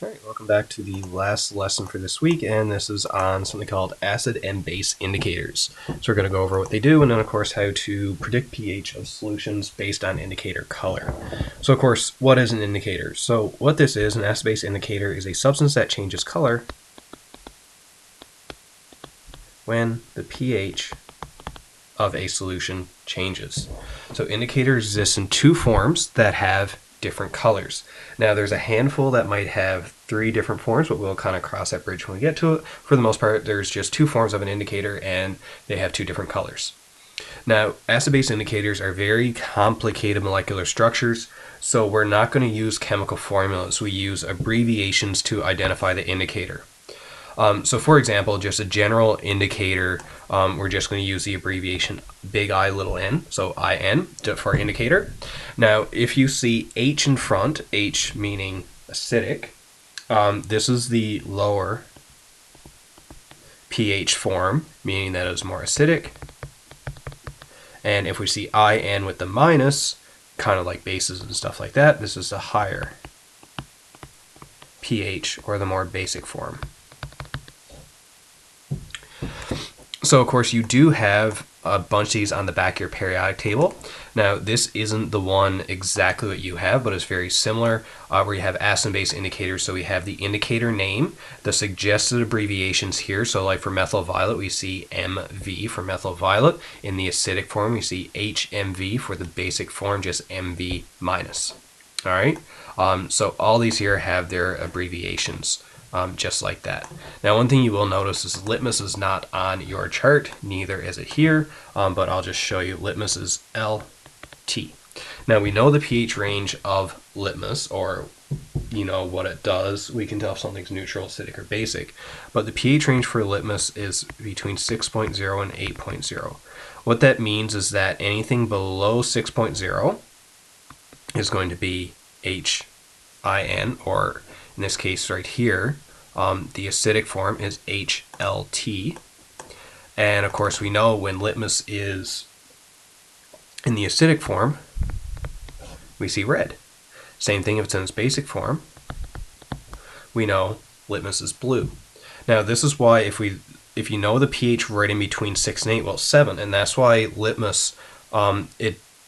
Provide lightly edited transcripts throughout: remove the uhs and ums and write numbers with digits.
Alright, welcome back to the last lesson for this week, and this is on something called acid and base indicators. So we're going to go over what they do, and then of course how to predict pH of solutions based on indicator color. So of course, what is an indicator? So what this is, an acid-base indicator, is a substance that changes color when the pH of a solution changes. So indicators exist in two forms that have different colors. Now there's a handful that might have three different forms, but we'll kind of cross that bridge when we get to it. For the most part, there's just two forms of an indicator and they have two different colors. Now, acid-base indicators are very complicated molecular structures, so we're not going to use chemical formulas. We use abbreviations to identify the indicator. So for example, just a general indicator, we're just going to use the abbreviation big I little n, so IN for indicator. Now, if you see H in front, H meaning acidic, this is the lower pH form, meaning that it's more acidic. And if we see IN with the minus, kind of like bases and stuff like that, this is the higher pH, or the more basic form. So of course you do have a bunch of these on the back of your periodic table. Now this isn't the one exactly what you have, but it's very similar, where you have acid and base indicators. So we have the indicator name, the suggested abbreviations here. So like for methyl violet, we see MV for methyl violet. In the acidic form, we see HMV. For the basic form, just MV minus. All right. So all these here have their abbreviations. Just like that. Now, one thing you will notice is litmus is not on your chart, neither is it here, but I'll just show you. Litmus is LT. Now, we know the pH range of litmus, or you know what it does. We can tell if something's neutral, acidic, or basic, but the pH range for litmus is between 6.0 and 8.0. What that means is that anything below 6.0 is going to be HIN, or in this case right here, the acidic form is HLT. And of course we know when litmus is in the acidic form, we see red. Same thing if it's in its basic form, we know litmus is blue. Now this is why if you know the pH right in between 6 and 8, well 7, and that's why litmus,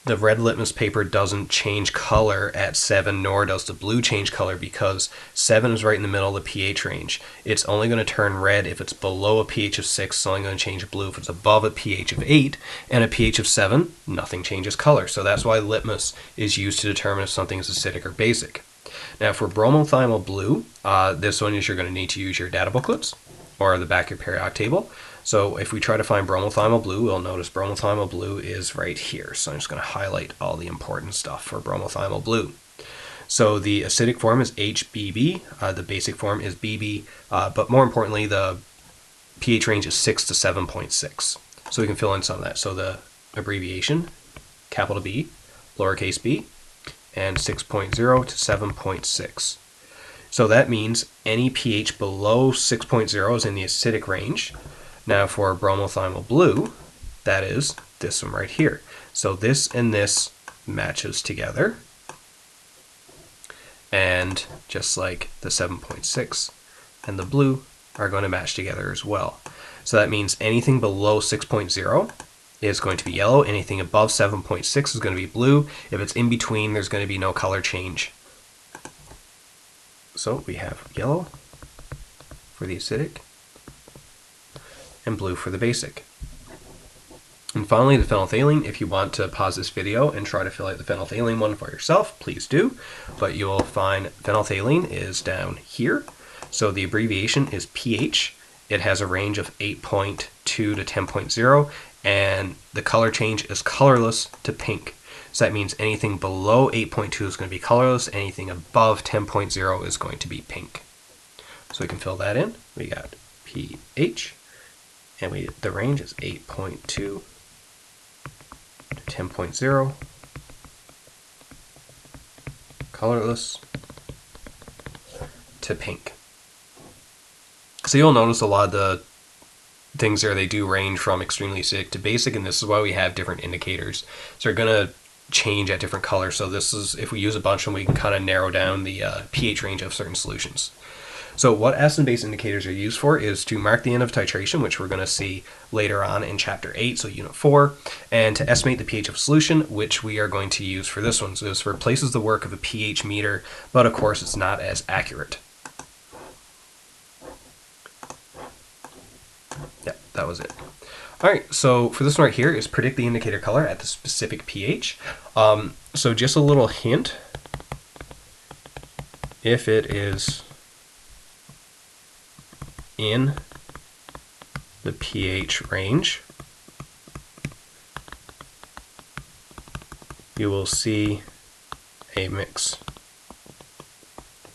the red litmus paper doesn't change color at 7, nor does the blue change color, because 7 is right in the middle of the pH range. It's only going to turn red if it's below a pH of 6. It's only going to change blue if it's above a pH of 8, and a pH of 7, nothing changes color. So that's why litmus is used to determine if something is acidic or basic. Now for bromothymol blue, this one is you're going to need to use your data booklets or the back of your periodic table. So if we try to find bromothymol blue, we'll notice bromothymol blue is right here. So I'm just going to highlight all the important stuff for bromothymol blue. So the acidic form is HBB, the basic form is BB, but more importantly, the pH range is 6 to 7.6. So we can fill in some of that. So the abbreviation, capital B, lowercase b, and 6.0 to 7.6. So that means any pH below 6.0 is in the acidic range. Now for bromothymol blue, that is this one right here. So this and this matches together. And just like the 7.6 and the blue are going to match together as well. So that means anything below 6.0 is going to be yellow. Anything above 7.6 is going to be blue. If it's in between, there's going to be no color change. So we have yellow for the acidic and blue for the basic. And finally, the phenolphthalein. If you want to pause this video and try to fill out the phenolphthalein one for yourself, please do. But you'll find phenolphthalein is down here. So the abbreviation is pH. It has a range of 8.2 to 10.0, and the color change is colorless to pink. So that means anything below 8.2 is going to be colorless, anything above 10.0 is going to be pink. So we can fill that in. We got pH, and the range is 8.2 to 10.0, colorless to pink. So you'll notice a lot of the things there, they do range from extremely acidic to basic, and this is why we have different indicators. So we're going to change at different colors. So this is, if we use a bunch of them, we can kind of narrow down the pH range of certain solutions. So what acid and base indicators are used for is to mark the end of titration, which we're going to see later on in chapter 8, so unit 4, and to estimate the pH of a solution, which we are going to use for this one. So this replaces the work of a pH meter, but of course it's not as accurate. Yeah, that was it. All right, so for this one right here is predict the indicator color at the specific pH. So just a little hint, if it is in the pH range, you will see a mix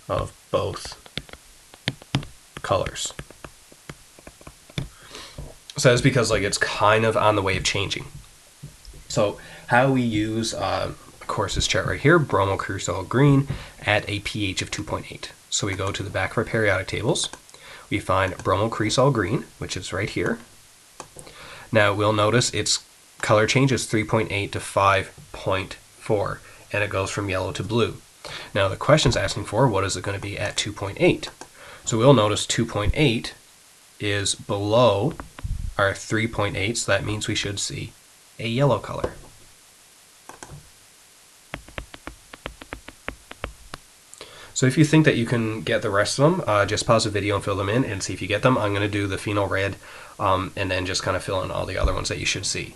of both colors. So that's because like it's kind of on the way of changing. So how we use, of course, this chart right here, bromocresol green at a pH of 2.8. So we go to the back of our periodic tables. We find bromocresol green, which is right here. Now we'll notice its color change is 3.8 to 5.4, and it goes from yellow to blue. Now the question's asking for what is it going to be at 2.8. So we'll notice 2.8 is below our 3.8, so that means we should see a yellow color. So if you think that you can get the rest of them, just pause the video and fill them in and see if you get them. I'm going to do the phenol red and then just kind of fill in all the other ones that you should see.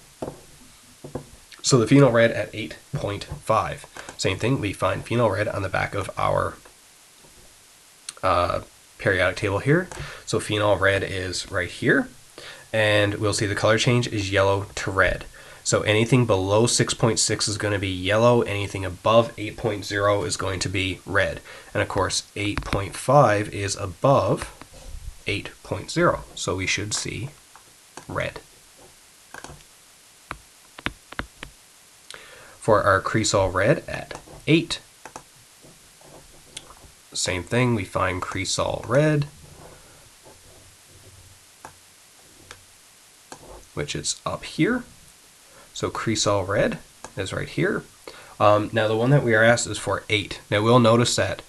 So the phenol red at 8.5. Same thing, we find phenol red on the back of our periodic table here. So phenol red is right here. And we'll see the color change is yellow to red. So anything below 6.6 is going to be yellow, anything above 8.0 is going to be red. And of course 8.5 is above 8.0, so we should see red. For our cresol red at 8, same thing, we find cresol red, which is up here. So cresol red is right here. Now the one that we are asked is for 8. Now we'll notice that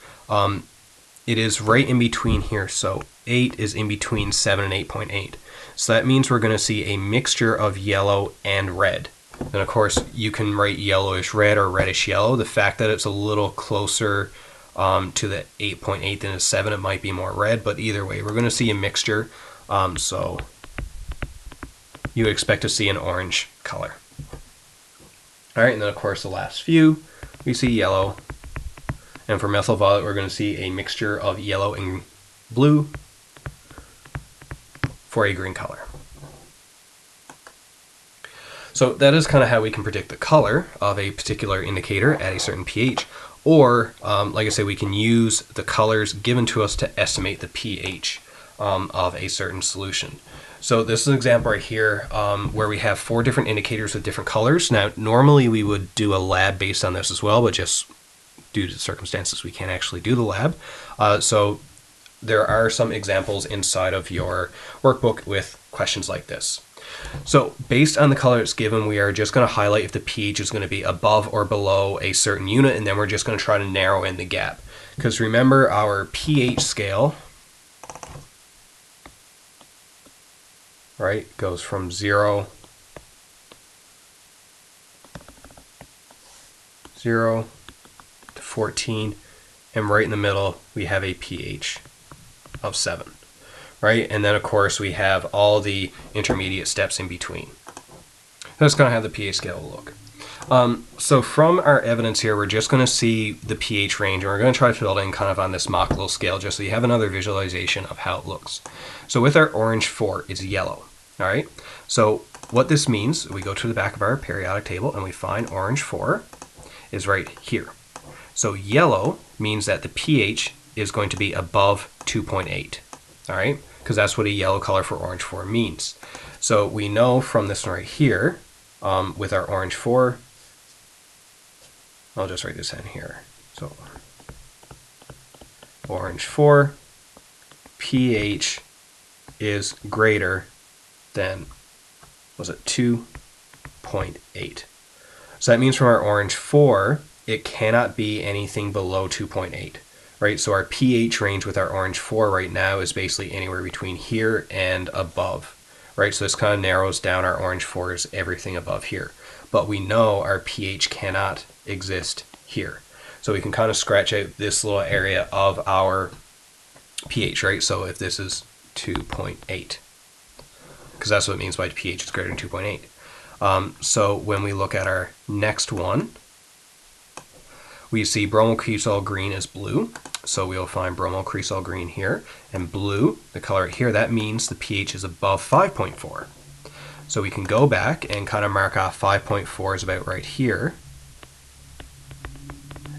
it is right in between here. So 8 is in between 7 and 8.8. So that means we're going to see a mixture of yellow and red. And of course you can write yellowish red or reddish yellow. The fact that it's a little closer to the 8.8 than a 7, it might be more red, but either way we're going to see a mixture. So you would expect to see an orange color. All right, and then of course the last few, we see yellow. And for methyl violet, we're going to see a mixture of yellow and blue for a green color. So that is kind of how we can predict the color of a particular indicator at a certain pH. Or, like I said, we can use the colors given to us to estimate the pH of a certain solution. So this is an example right here where we have 4 different indicators with different colors. Now, normally we would do a lab based on this as well, but just due to the circumstances, we can't actually do the lab. So there are some examples inside of your workbook with questions like this. So based on the color it's given, we are just going to highlight if the pH is going to be above or below a certain unit, and then we're just going to try to narrow in the gap. Because remember, our pH scale, right, goes from 0 to 14, and right in the middle we have a pH of 7, right? And then of course we have all the intermediate steps in between. That's going to have the pH scale look. So from our evidence here, we're just going to see the pH range, and we're going to try to fill it in kind of on this mock little scale just so you have another visualization of how it looks. So with our orange 4, it's yellow. All right, so what this means, we go to the back of our periodic table and we find orange 4 is right here. So yellow means that the pH is going to be above 2.8, all right, because that's what a yellow color for orange 4 means. So we know from this one right here, with our orange 4, I'll just write this in here. So orange 4, pH is greater than, was it 2.8? So that means from our orange 4, it cannot be anything below 2.8, right? So our pH range with our orange 4 right now is basically anywhere between here and above, right? So this kind of narrows down our orange 4 is everything above here. But we know our pH cannot exist here. So we can kind of scratch out this little area of our pH, right? So if this is 2.8, because that's what it means by pH is greater than 2.8. So when we look at our next one, we see bromocresol green is blue. So we'll find bromocresol green here. And blue, the color here, that means the pH is above 5.4. So we can go back and kind of mark off 5.4 is about right here.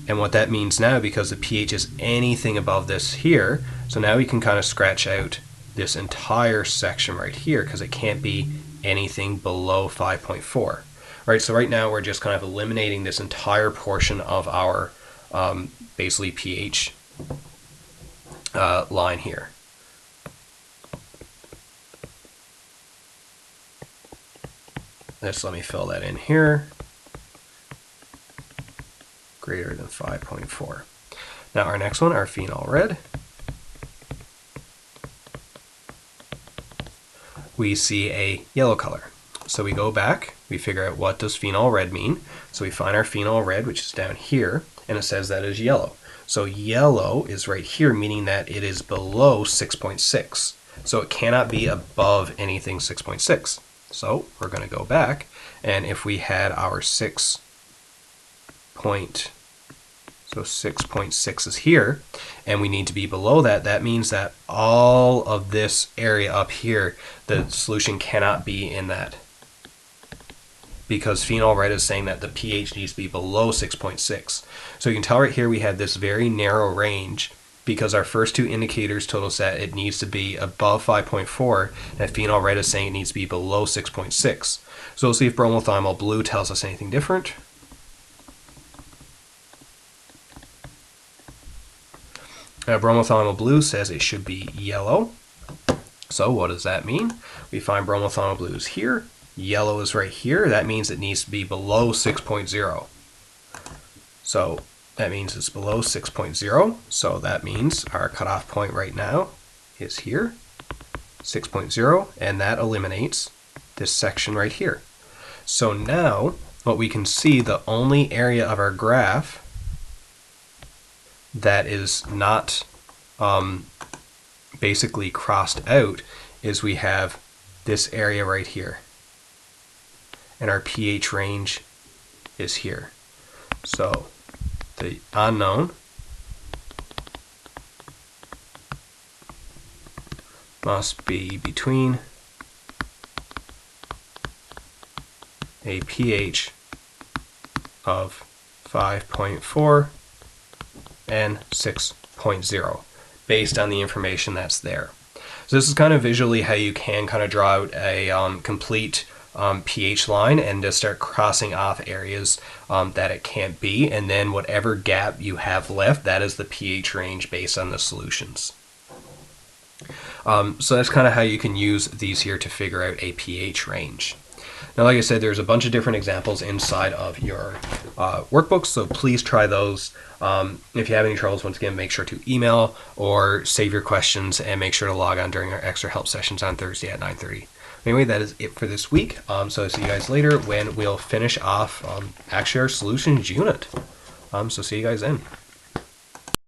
And what that means now, because the pH is anything above this here, so now we can kind of scratch out this entire section right here because it can't be anything below 5.4. Right, so right now we're just kind of eliminating this entire portion of our basically pH line here. Just let me fill that in here. Greater than 5.4. Now our next one, our phenol red. We see a yellow color. So we go back, we figure out what does phenol red mean. So we find our phenol red, which is down here, and it says that is yellow. So yellow is right here, meaning that it is below 6.6. So it cannot be above anything 6.6. So we're going to go back, and if we had our 6.6 is here, and we need to be below that, that means that all of this area up here, the solution cannot be in that. Because phenol red is saying that the pH needs to be below 6.6. So you can tell right here we have this very narrow range because our first two indicators told us that it needs to be above 5.4, and phenol red is saying it needs to be below 6.6. So we'll see if bromothymol blue tells us anything different. Bromothymol blue says it should be yellow. So what does that mean? We find bromothymol blue is here. Yellow is right here. That means it needs to be below 6.0. So that means it's below 6.0. So that means our cutoff point right now is here, 6.0, and that eliminates this section right here. So now what we can see, the only area of our graph that is not basically crossed out is we have this area right here. And our pH range is here. So the unknown must be between a pH of 5.4 and 6.0 based on the information that's there. So this is kind of visually how you can kind of draw out a complete pH line and just start crossing off areas that it can't be, and then whatever gap you have left, that is the pH range based on the solutions. So that's kind of how you can use these here to figure out a pH range. Now, like I said, there's a bunch of different examples inside of your workbooks, so please try those. If you have any troubles, once again, make sure to email or save your questions and make sure to log on during our extra help sessions on Thursday at 9:30. Anyway, that is it for this week. So I'll see you guys later when we'll finish off actually our solutions unit. So see you guys then.